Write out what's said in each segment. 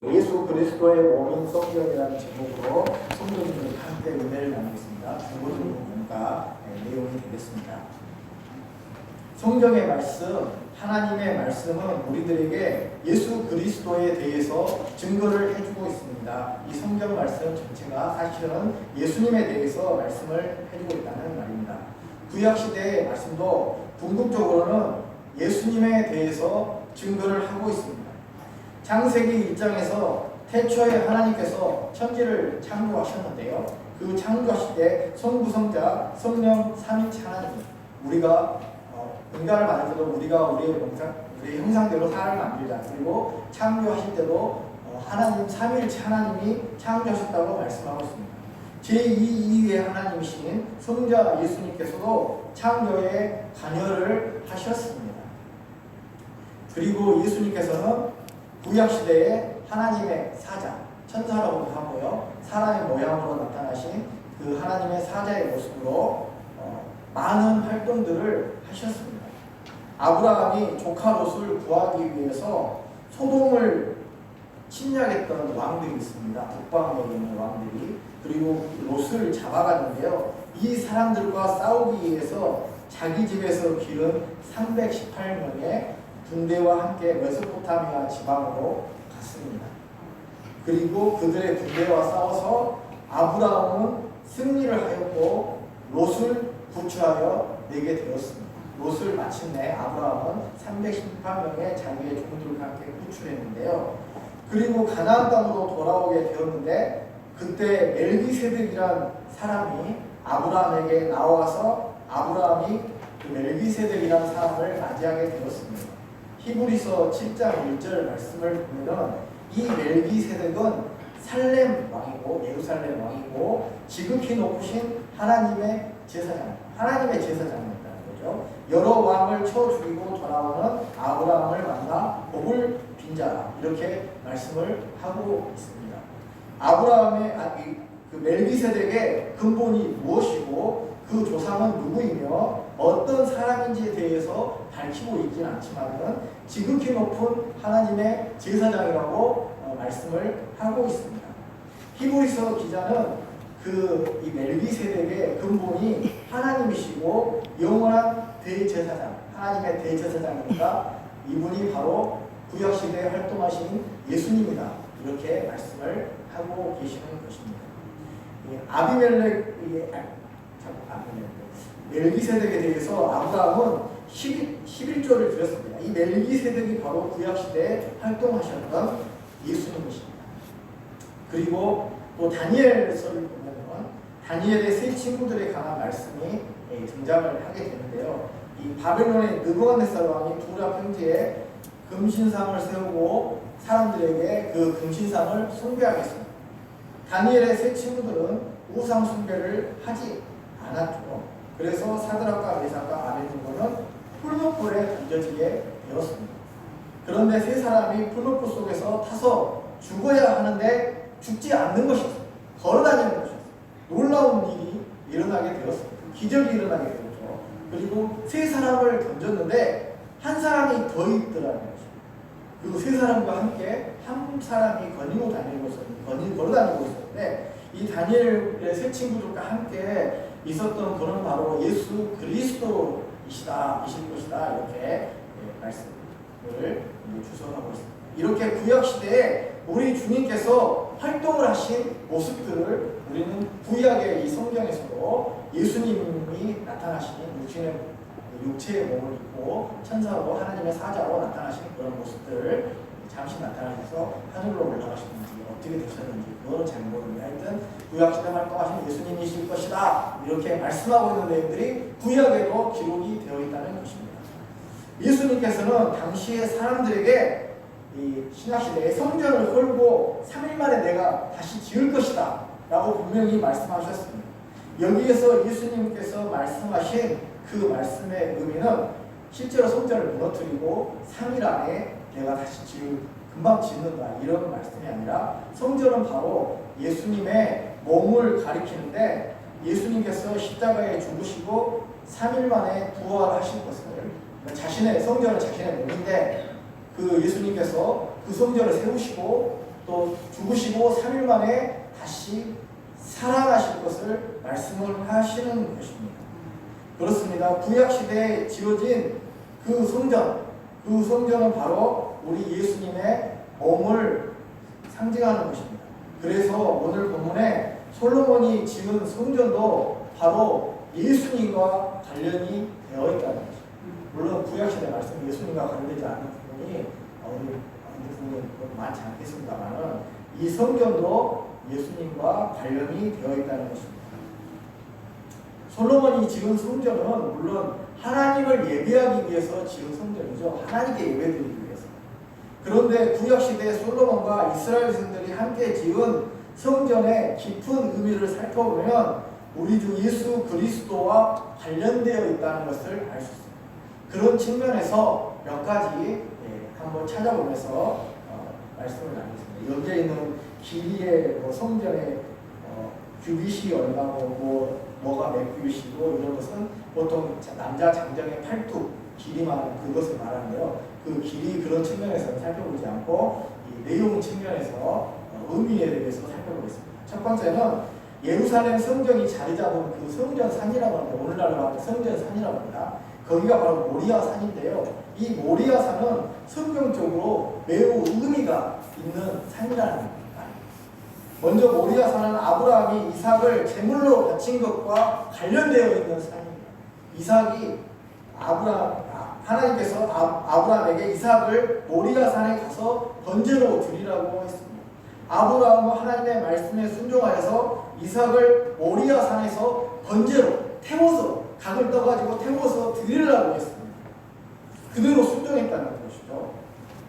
예수 그리스도의 몸인 성경이라는 제목으로 성도님들과 함께 은혜를 나누겠습니다. 중보적인 공과 내용이 되겠습니다. 성경의 말씀, 하나님의 말씀은 우리들에게 예수 그리스도에 대해서 증거를 해주고 있습니다. 이 성경 말씀 전체가 사실은 예수님에 대해서 말씀을 해주고 있다는 말입니다. 구약시대의 말씀도 궁극적으로는 예수님에 대해서 증거를 하고 있습니다. 창세기 1장에서 태초에 하나님께서 천지를 창조하셨는데요. 그 창조하실 때 성부성자 성령 삼위체 하나님, 우리가 인간을 만들 때도 우리가 우리의 형상대로 사람을 만들자. 그리고 창조하실 때도 하나님 삼위일체 하나님이 창조하셨다고 말씀하고 있습니다. 제2위의 하나님이신 성자 예수님께서도 창조에 관여를 하셨습니다. 그리고 예수님께서는 구약시대에 하나님의 사자, 천사라고도 하고요, 사람의 모양으로 나타나신 그 하나님의 사자의 모습으로 많은 활동들을 하셨습니다. 아브라함이 조카 롯을 구하기 위해서 소돔을 침략했던 왕들이 있습니다. 북방에 있는 왕들이. 그리고 롯을 잡아갔는데요. 이 사람들과 싸우기 위해서 자기 집에서 기른 318명의 군대와 함께 메소포타미아 지방으로 갔습니다. 그리고 그들의 군대와 싸워서 아브라함은 승리를 하였고 롯을 구출하여 내게 되었습니다. 롯을 마침내 아브라함은 318명의 자기의 종들과 함께 구출했는데요. 그리고 가나안 땅으로 돌아오게 되었는데 그때 멜기세덱이란 사람이 아브라함에게 나와서 아브라함이 그 멜기세덱이라는 사람을 맞이하게 되었습니다. 히브리서 7장 1절 말씀을 보면 이 멜기세덱은 살렘 왕이고 예루살렘 왕이고 지극히 높으신 하나님의 제사장이었다는 거죠. 여러 왕을 쳐 죽이고 돌아오는 아브라함을 만나 복을 빈 자라, 이렇게 말씀을 하고 있습니다. 아브라함의 그 멜기세덱의 근본이 무엇이고 그 조상은 누구이며 어떤 사람인지에 대해서 밝히고 있지는 않지만은 지극히 높은 하나님의 제사장이라고 말씀을 하고 있습니다. 히브리서 기자는 이 멜기세덱의 근본이 하나님이시고 영원한 대제사장, 하나님의 대제사장이니까 이분이 바로 구약시대에 활동하신 예수님이다, 이렇게 말씀을 하고 계시는 것입니다. 멜기세덱에 대해서 아브라함은 11조를 드렸습니다. 이 멜기세덱이 바로 구약시대에 활동하셨던 예수님이십니다. 그리고 또 다니엘서를 보면 다니엘의 세 친구들에 관한 말씀이 등장을 하게 되는데요. 이 바벨론의 느부갓네살 왕이 두라 평지에 금신상을 세우고 사람들에게 그 금신상을 숭배하겠습니다. 다니엘의 세 친구들은 우상 숭배를 하지 않았죠. 그래서 사드락과 메삭과 아벳느고는 풀무불에 던져지게 되었습니다. 그런데 세 사람이 풀무불 속에서 타서 죽어야 하는데 죽지 않는 것이었습니다. 걸어다니는 것이었습니다. 놀라운 일이 일어나게 되었습니다. 기적이 일어나게 되었죠. 그리고 세 사람을 던졌는데 한 사람이 더 있더라는 것입니다. 그 세 사람과 함께 한 사람이 걸어다니고 있었는데 이 다니엘의 세 친구들과 함께 있었던 분은 바로 예수 그리스도이시다, 이실 것이다, 이렇게 말씀을 주선하고 있습니다. 이렇게 구약시대에 우리 주님께서 활동을 하신 모습들을 우리는 구약의 이 성경에서도 예수님이 나타나신 육체의 몸을 입고 천사로 하나님의 사자로 나타나신 그런 모습들을 잠시 나타나셔서 하늘로 올라가셨는지 어떻게 되셨는지 그거는 잘 모르는데 하여튼 구약시대 활동하신 예수님이실 것이다, 이렇게 말씀하고 있는 내용들이 구약에도 기록이 되어 있다는 것입니다. 예수님께서는 당시의 사람들에게 이 신약시대에 성전을 헐고 3일 만에 내가 다시 지을 것이다 라고 분명히 말씀하셨습니다. 여기에서 예수님께서 말씀하신 그 말씀의 의미는 실제로 성전을 무너뜨리고 3일 안에 내가 다시 금방 짓는다, 이런 말씀이 아니라 성전은 바로 예수님의 몸을 가리키는데 예수님께서 십자가에 죽으시고 3일 만에 부활하실 것을, 자신의 성전은 자신의 몸인데 그 예수님께서 그 성전을 세우시고 또 또 죽으시고 3일 만에 다시 살아나실 것을 말씀을 하시는 것입니다. 그렇습니다. 구약시대에 지어진 그 성전은 바로 우리 예수님의 몸을 상징하는 것입니다. 그래서 오늘 본문에 솔로몬이 지은 성전도 바로 예수님과 관련이 되어 있다는 것입니다. 물론 구약시대 말씀 예수님과 관련되지 않는 부분이 어느 부분이 많지 않겠습니다만 이 성전도 예수님과 관련이 되어 있다는 것입니다. 솔로몬이 지은 성전은 물론 하나님을 예배하기 위해서 지은 성전이죠. 하나님께 예배드리기 위해서. 그런데 구약시대 솔로몬과 이스라엘 백성들이 함께 지은 성전의 깊은 의미를 살펴보면 우리 주 예수 그리스도와 관련되어 있다는 것을 알 수 있습니다. 그런 측면에서 몇 가지 한번 찾아보면서 말씀을 나누겠습니다. 여기에 있는 길이의 성전의 규빗이 얼마고 뭐가 몇 규빗이고 이런 것은 보통 남자 장정의 팔뚝 길이만 그것을 말하는데요. 그 길이 그런 측면에서 살펴보지 않고 이 내용 측면에서 의미에 대해서 살펴보겠습니다. 첫 번째는 예루살렘 성전이 자리 잡은 그 성전산이라고 합니다. 오늘날로 하면 성전산이라고 합니다. 거기가 바로 모리아 산인데요. 이 모리아 산은 성경적으로 매우 의미가 있는 산이라는 겁니다. 먼저 모리아 산은 아브라함이 이삭을 제물로 바친 것과 관련되어 있는 산입니다. 이삭이 하나님께서 아브라함에게 이삭을 모리아 산에 가서 번제로 드리라고 했습니다. 아브라함은 하나님의 말씀에 순종하여서 이삭을 모리아 산에서 번제로 태워서 각을 떠가지고 태워서 드리려고 했습니다. 그대로 순종했다는 것이죠.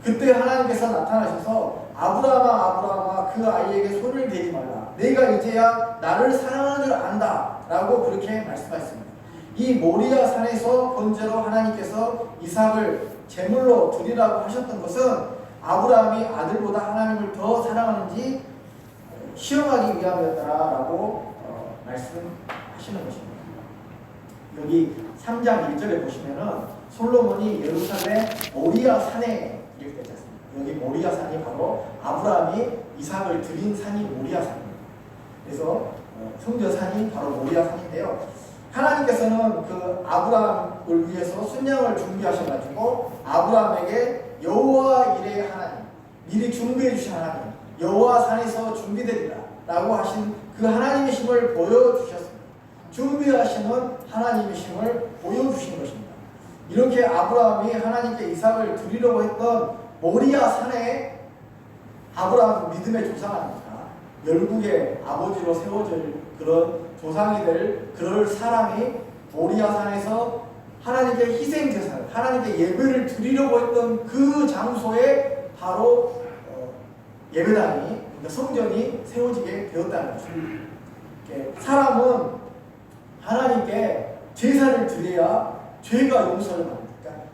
그때 하나님께서 나타나셔서 아브라함아 그 아이에게 손을 대지 말라. 내가 이제야 나를 사랑하는 줄 안다 라고 그렇게 말씀하셨습니다. 이 모리아 산에서 번제로 하나님께서 이삭을 제물로 드리라고 하셨던 것은 아브라함이 아들보다 하나님을 더 사랑하는지 시험하기 위함이었다라고 말씀하시는 것입니다. 여기 3장 1절에 보시면은 솔로몬이 예루살렘 모리아 산에 이렇게 되지 않습니까? 여기 모리아 산이 바로 아브라함이 이삭을 드린 산이 모리아 산입니다. 그래서 성전산이 바로 모리아 산인데요. 하나님께서는 그 아브라함을 위해서 순양을 준비하셔가지고 아브라함에게 여호와 이레의 하나님, 미리 준비해 주신 하나님, 여호와 산에서 준비되리라 라고 하신 그 하나님의 힘을 보여주셨습니다. 준비하시는 하나님의 힘을 보여주신 것입니다. 이렇게 아브라함이 하나님께 이삭을 드리려고 했던 모리아 산에 아브라함 믿음의 조상입니다. 열국의 아버지로 세워질 그런 조상이 될 그럴 사람이 모리아 산에서 하나님께 희생제사를 하나님께 예배를 드리려고 했던 그 장소에 바로 예배당이 그러니까 성전이 세워지게 되었다는 것입니다. 사람은 하나님께 제사를 드려야 죄가 용서를 받습니다.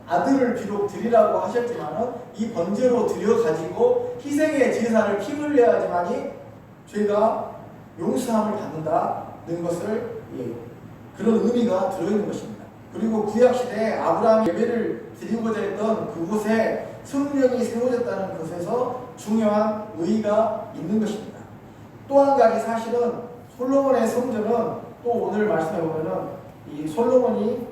아들을 비록 드리라고 하셨지만은 이 번제로 드려 가지고 희생의 제사를 피 흘려야지만이 죄가 용서함을 받는다는 것을 그런 의미가 들어있는 것입니다. 그리고 구약시대에 아브라함이 예배를 드리고자 했던 그곳에 성전이 세워졌다는 것에서 중요한 의의가 있는 것입니다. 또 한 가지 사실은 솔로몬의 성전은 또 오늘 말씀해 보면은 이 솔로몬이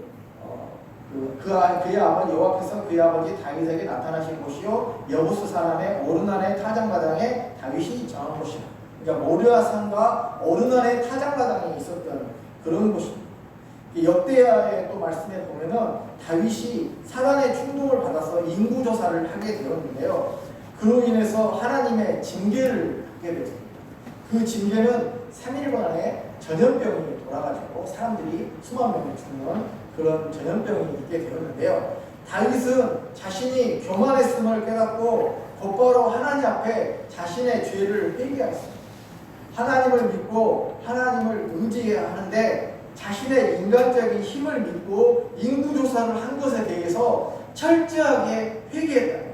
그의 아버지 여호와께서 그의 아버지 다윗에게 나타나신 곳이요 여부스 사람의 오르난의 타작마당에 다윗이 정한 곳이다. 그러니까 모리아 산과 오르난의 타작마당에 있었던 그런 곳입니다. 역대하의 또 말씀에 보면은 다윗이 사단의 충동을 받아서 인구조사를 하게 되었는데요. 그로 인해서 하나님의 징계를 받게 되었습니다. 그 징계는 3일 만에 전염병이 돌아가지고 사람들이 수만 명이 죽는 그런 전염병이 있게 되었는데요. 다윗은 자신이 교만했음을 깨닫고 곧바로 하나님 앞에 자신의 죄를 회개하였습니다. 하나님을 믿고 하나님을 의지해야 하는데 자신의 인간적인 힘을 믿고 인구조사를 한 것에 대해서 철저하게 회개했다.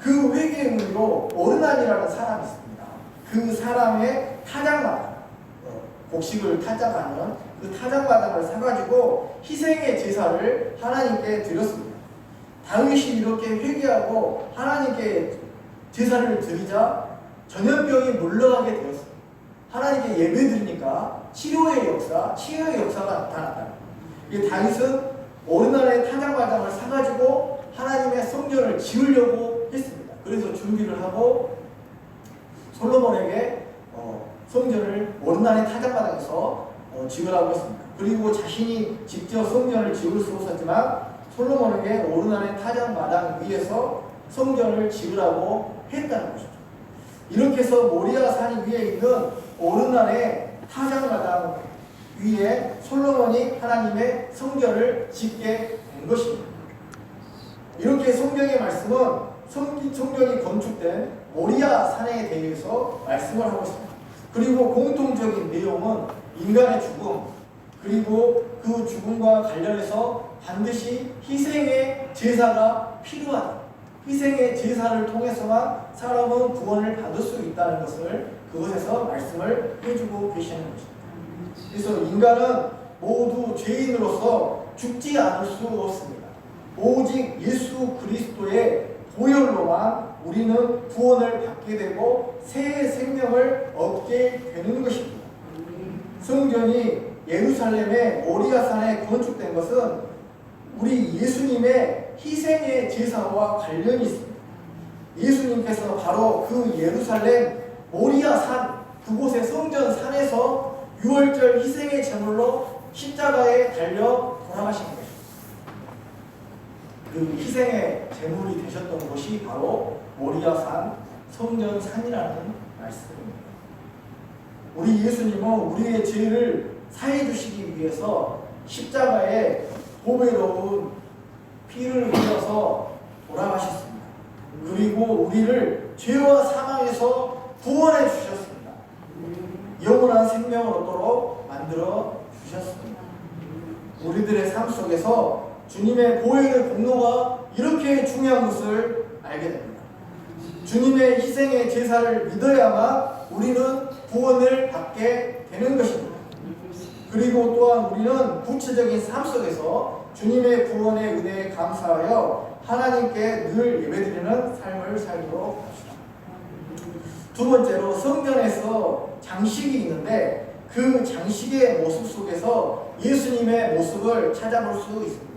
그 회개의 의미로 오르난이라는 사람이 있습니다. 그 사람의 타작마당, 곡식을 타작하는 그 타작마당을 사가지고 희생의 제사를 하나님께 드렸습니다. 다윗이 이렇게 회개하고 하나님께 제사를 드리자 전염병이 물러가게 되었습니다. 하나님께 예배드리니까 치료의 역사가 나타났다. 이 다윗은 오르날의 타작마당을 사가지고 하나님의 성전을 지으려고 했습니다. 그래서 준비를 하고 솔로몬에게 성전을 오르날의 타작마당에서 지으라고 했습니다. 그리고 자신이 직접 성전을 지을 수 없었지만 솔로몬에게 오르날의 타작마당 위에서 성전을 지으라고 했다는 것이죠. 이렇게 해서 모리아 산 위에 있는 오르날의 타작마당 위에 솔로몬이 하나님의 성전을 짓게 된 것입니다. 이렇게 성경의 말씀은 성전이 건축된 모리아 산에 대해서 말씀을 하고 있습니다. 그리고 공통적인 내용은 인간의 죽음, 그리고 그 죽음과 관련해서 반드시 희생의 제사가 필요하다. 희생의 제사를 통해서만 사람은 구원을 받을 수 있다는 것을 그것에서 말씀을 해주고 계시는 것입니다. 그래서 인간은 모두 죄인으로서 죽지 않을 수 없습니다. 오직 예수 그리스도의 보혈로만 우리는 구원을 받게 되고 새 생명을 얻게 되는 것입니다. 성전이 예루살렘의 모리아산에 건축된 것은 우리 예수님의 희생의 제사와 관련이 있습니다. 예수님께서 바로 그 예루살렘 모리아산 그곳의 성전산에서 6월절 희생의 제물로 십자가에 달려 돌아가신 것입니다. 그 희생의 제물이 되셨던 곳이 바로 모리아산 성전산이라는 말씀입니다. 우리 예수님은 우리의 죄를 사해 주시기 위해서 십자가에 보배로운 피를 흘려서 돌아가셨습니다. 그리고 우리를 죄와 사망에서 구원해 주셨습니다. 영원한 생명을 얻도록 만들어 주셨습니다. 우리들의 삶 속에서 주님의 보혈의 공로가 이렇게 중요한 것을 알게 됩니다. 주님의 희생의 제사를 믿어야만 우리는 구원을 받게 되는 것입니다. 그리고 또한 우리는 구체적인 삶 속에서 주님의 구원의 은혜에 감사하여 하나님께 늘 예배드리는 삶을 살도록 합시다. 두 번째로 성전에서 장식이 있는데 그 장식의 모습 속에서 예수님의 모습을 찾아볼 수 있습니다.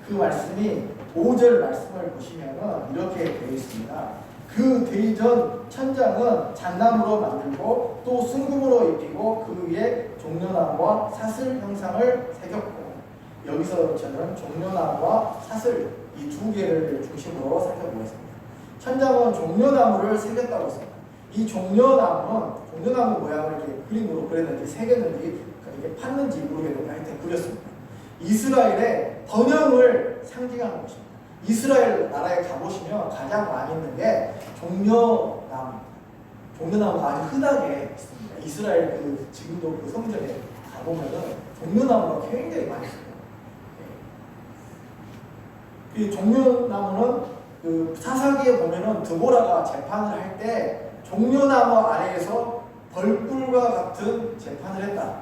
그 말씀이 5절 말씀을 보시면 이렇게 되어 있습니다. 그 대리전 천장은 잣나무로 만들고 또 순금으로 입히고 그 위에 종려나무와 사슬 형상을 새겼고, 여기서 저는 종려나무와 사슬 이 두 개를 중심으로 살펴보겠습니다. 천장은 종려나무를 새겼다고 했습니다. 이 종려나무 모양을 이렇게 그림으로 그렸는지 새겼는지 이렇게 팠는지 모르겠는데 하여튼 그렸습니다. 이스라엘의 번영을 상징하는 것입니다. 이스라엘 나라에 가보시면 가장 많이 있는 게 종려나무. 종려나무가 아주 흔하게 있습니다. 이스라엘 지금도 그 성전에 가보면은 종려나무가 굉장히 많이 있어요. 이 종려나무는 그 사사기에 보면은 드보라가 재판을 할 때 종려나무 아래에서 벌꿀과 같은 재판을 했다.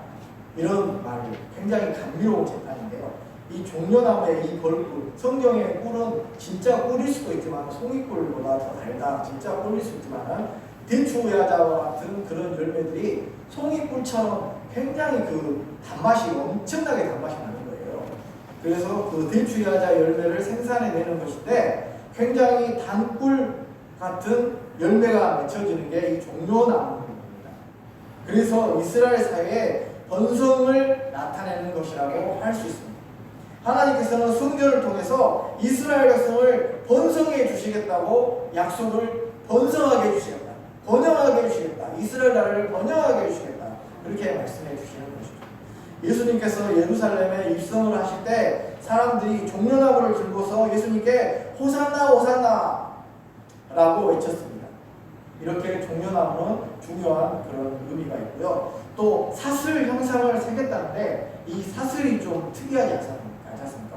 이런 말이 굉장히 감미로운 재판인데요. 이 종려나무의 이 벌꿀, 성경의 꿀은 진짜 꿀일 수도 있지만 송이꿀보다 더 달다. 진짜 꿀일 수 있지만 대추야자와 같은 그런 열매들이 송이꿀처럼 굉장히 그 단맛이 엄청나게 단맛이 나는 거예요. 그래서 그 대추야자 열매를 생산해내는 것인데 굉장히 단꿀 같은 열매가 맺혀지는 게 이 종려나무입니다. 그래서 이스라엘 사회에 번성을 나타내는 것이라고 할 수 있습니다. 하나님께서는 성전을 통해서 이스라엘 백성을 번성해 주시겠다고 약속을 번성하게 해주시겠다. 번영하게 해주시겠다. 이스라엘 나라를 번영하게 해주시겠다. 그렇게 말씀해 주시는 것이죠. 예수님께서 예루살렘에 입성을 하실 때 사람들이 종려나무를 들고서 예수님께 호산나 호산나 라고 외쳤습니다. 이렇게 종려나무는 중요한 그런 의미가 있고요. 또 사슬 형상을 새겼다는데 이 사슬이 좀 특이하지 않습니까?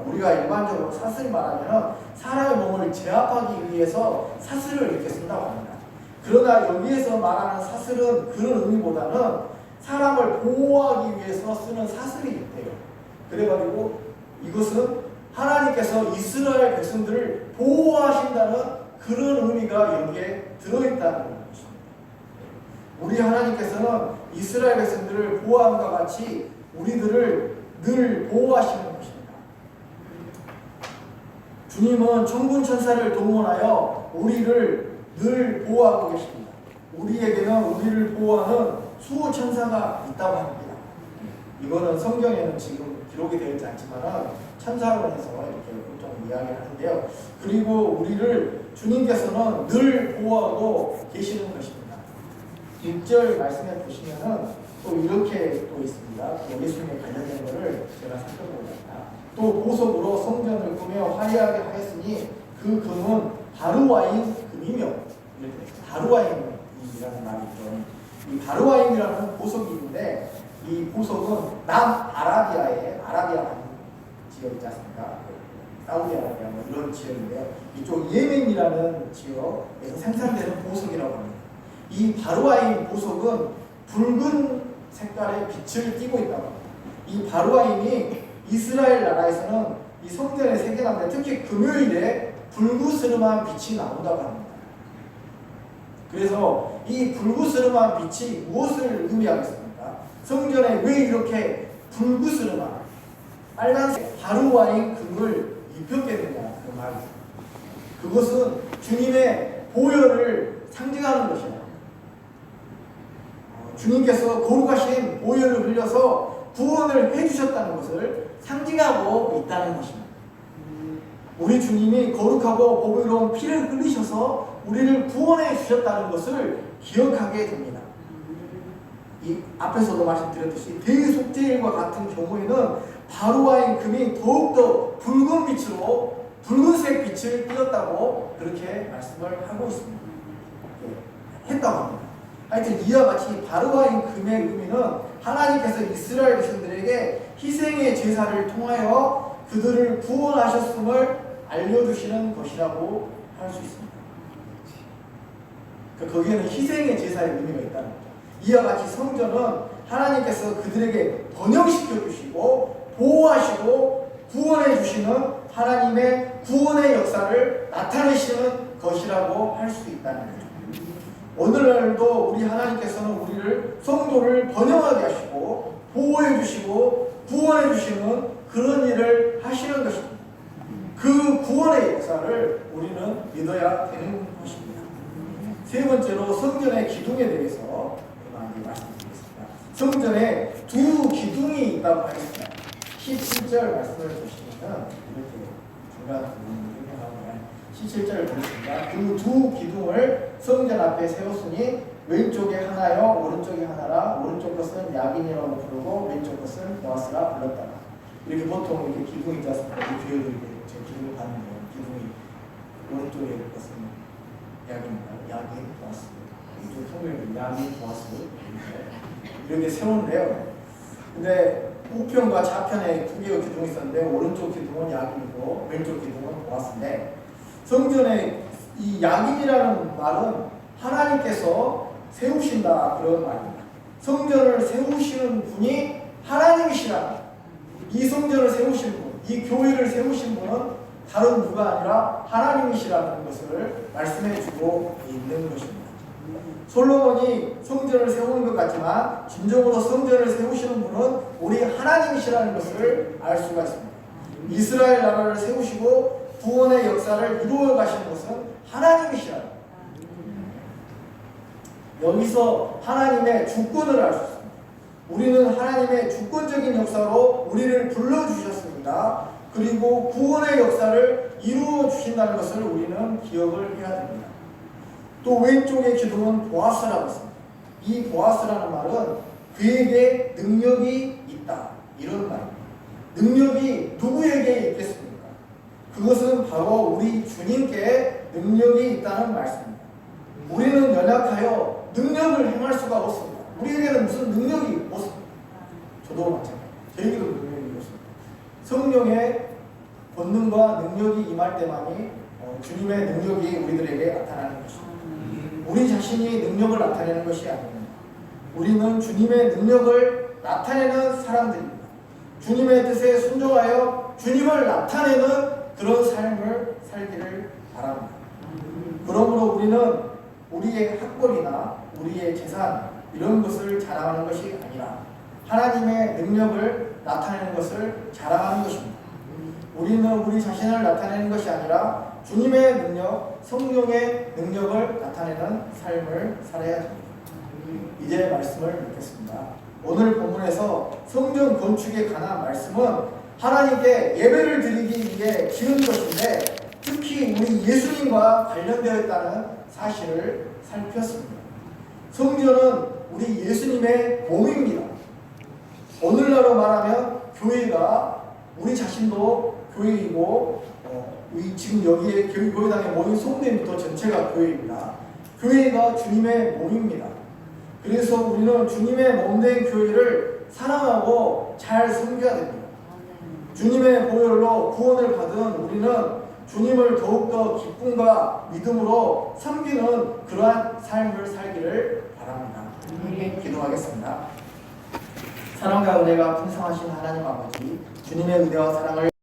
우리가 일반적으로 사슬 말하면 사람의 몸을 제압하기 위해서 사슬을 이렇게 쓴다고 합니다. 그러나 여기에서 말하는 사슬은 그런 의미보다는 사람을 보호하기 위해서 쓰는 사슬이 있대요. 그래가지고 이것은 하나님께서 이스라엘 백성들을 보호하신다는 그런 의미가 여기에 들어있다는 것입니다. 우리 하나님께서는 이스라엘 백성들을 보호함과 같이 우리들을 늘 보호하시는 것입니다. 주님은 천군 천사를 동원하여 우리를 늘 보호하고 계십니다. 우리에게는 우리를 보호하는 수호 천사가 있다고 합니다. 이거는 성경에는 지금 기록이 되어 있지 않지만 천사론에서 이렇게 보통 이야기를 하는데요. 그리고 우리를 주님께서는 늘 보호하고 계시는 것입니다. 6절 말씀해 보시면은 또 이렇게 또 있습니다. 또 예수님에 관련된 것을 제가 살펴보겠습니다. 또 보석으로 성전을 꾸며 화려하게 하였으니 그 금은 바르와임 금이며, 이렇게 바르와임이라는 말이 있죠. 이 바르와임이라는 보석이 있는데 이 보석은 남아라비아의 아라비아 지역 있지 않습니까? 사우디아라비아 뭐 이런 지역인데요. 이쪽 예멘이라는 지역에서 생산되는 보석이라고 합니다. 이 바르와임 보석은 붉은 색깔의 빛을 띠고 있다고 합니다. 이 바르와임이 이스라엘 나라에서는 이 성전에 새겨놨는데 특히 금요일에 불구스름한 빛이 나온다고 합니다. 그래서 이 불구스름한 빛이 무엇을 의미하겠습니까? 성전에 왜 이렇게 불구스름한 빨간색 바르와임 금을 입혔겠느냐 그 말이죠. 그것은 주님의 보혈을 상징하는 것이에요. 주님께서 거룩하신 보혈을 흘려서 구원을 해주셨다는 것을 상징하고 있다는 것입니다. 우리 주님이 거룩하고 보배로운 피를 흘리셔서 우리를 구원해 주셨다는 것을 기억하게 됩니다. 이 앞에서도 말씀드렸듯이 대속죄일과 같은 경우에는 바르와임 금이 더욱더 붉은 빛으로 붉은색 빛을 띄었다고 그렇게 말씀을 하고 있습니다. 했다고 합니다. 하여튼 이와 같이 바르와임 금의 의미는 하나님께서 이스라엘 백성들에게 희생의 제사를 통하여 그들을 구원하셨음을 알려주시는 것이라고 할 수 있습니다. 거기에는 희생의 제사의 의미가 있다는 거죠. 이와 같이 성전은 하나님께서 그들에게 번영시켜 주시고 보호하시고 구원해 주시는 하나님의 구원의 역사를 나타내시는 것이라고 할 수 있다는 거죠. 오늘날도 우리 하나님께서는 우리를 성도를 번영하게 하시고 보호해 주시고 구원해 주시는 그런 일을 하시는 것입니다. 그 구원의 역사를 우리는 믿어야 되는 것입니다. 세 번째로 성전의 기둥에 대해서 말씀드리겠습니다. 성전에 두 기둥이 있다고 하겠습니다. 17절 말씀을 보시면 이렇게 중간 부분을 설명하면 17절을 보겠습니다. 그 두 기둥을 성전 앞에 세웠으니 왼쪽에 하나요 오른쪽에 하나라. 오른쪽 것은 야긴이라고 부르고 왼쪽 것은 보아스라 불렀다. 이렇게 보통 이렇게 기둥이 있지 않습니까? 이 교회들이 제 기둥을 봤는데 기둥이 오른쪽에 것은 야긴입니다. 야긴 보아스. 이쪽 성경에 야긴 보아스 이렇게 세우는데요. 근데 우편과 좌편에 두 개의 기둥이 있었는데 오른쪽 기둥은 야긴이고 왼쪽 기둥은 보아스인데 성전에 이 야긴이라는 말은 하나님께서 세우신다 그런 말입니다. 성전을 세우시는 분이 하나님이시라. 이 성전을 세우신 분, 이 교회를 세우신 분은 다른 누가 아니라 하나님이시라는 것을 말씀해 주고 있는 것입니다. 솔로몬이 성전을 세우는 것 같지만 진정으로 성전을 세우시는 분은 우리 하나님이시라는 것을 알 수가 있습니다. 이스라엘 나라를 세우시고 구원의 역사를 이루어 가시는 것은 하나님이시라. 여기서 하나님의 주권을 알 수 있습니다. 우리는 하나님의 주권적인 역사로 우리를 불러주셨습니다. 그리고 구원의 역사를 이루어 주신다는 것을 우리는 기억을 해야 됩니다. 또 왼쪽의 기둥은 보아스라고 했습니다. 이 보아스라는 말은 그에게 능력이 있다 이런 말입니다. 능력이 누구에게 있겠습니까? 그것은 바로 우리 주님께 능력이 있다는 말씀입니다. 우리는 연약하여 능력을 행할 수가 없습니다. 우리에게는 무슨 능력이 없습니다. 저도 마찬가지입니다. 저에게도 능력이 없습니다. 성령의 권능과 능력이 임할 때만이 주님의 능력이 우리들에게 나타나는 것입니다. 우리 자신이 능력을 나타내는 것이 아닙니다. 우리는 주님의 능력을 나타내는 사람들입니다. 주님의 뜻에 순종하여 주님을 나타내는 그런 삶을 살기를 바랍니다. 그러므로 우리는 우리의 학벌이나 우리의 재산 이런 것을 자랑하는 것이 아니라 하나님의 능력을 나타내는 것을 자랑하는 것입니다. 우리는 우리 자신을 나타내는 것이 아니라 주님의 능력, 성령의 능력을 나타내는 삶을 살아야 됩니다. 이제 말씀을 읽겠습니다. 오늘 본문에서 성전 건축에 관한 말씀은 하나님께 예배를 드리기 위해 지은 것인데 특히 우리 예수님과 관련되어 있다는 사실을 살폈습니다. 성전은 우리 예수님의 몸입니다. 오늘날로 말하면 교회가 우리 자신도 교회이고 지금 여기에 교회당에 모인 성도님부터 전체가 교회입니다. 교회가 주님의 몸입니다. 그래서 우리는 주님의 몸된 교회를 사랑하고 잘 섬겨야 됩니다. 주님의 보혈로 구원을 받은 우리는 주님을 더욱더 기쁨과 믿음으로 섬기는 그러한 삶을 살기를 바랍니다. 기도하겠습니다. 사랑과 은혜가 풍성하신 하나님 아버지, 주님의 은혜와 사랑을